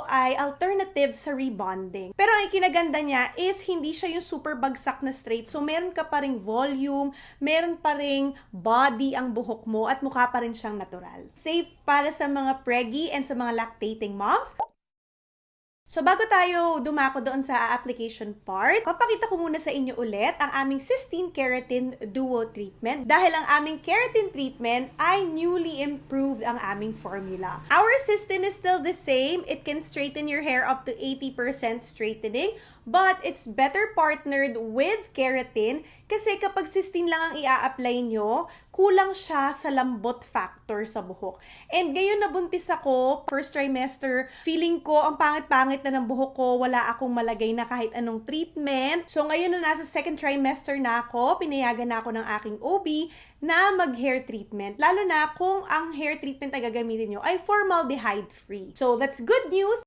ay alternative sa rebonding. Pero ang ikinaganda niya is hindi siya yung super bagsak na straight. So, meron ka pa ring volume, meron pa ring body ang buhok mo at mukha pa rin siyang natural. Safe para sa mga preggy and sa mga lactating moms. So, bago tayo dumako doon sa application part, papakita ko muna sa inyo ulit ang aming Cysteine Keratin Duo Treatment dahil ang aming keratin treatment ay newly improved ang aming formula. Our Cysteine is still the same. It can straighten your hair up to 80% straightening, but it's better partnered with keratin kasi kapag Cysteine lang ang i-apply nyo, kulang siya sa lambot factor sa buhok. And ngayon nabuntis ako, first trimester, feeling ko ang pangit-pangit na ng buhok ko, wala akong malagay na kahit anong treatment. So ngayon na nasa second trimester na ako, pinayagan na ako ng aking OB na mag-hair treatment. Lalo na kung ang hair treatment na gagamitin nyo ay formaldehyde free. So that's good news.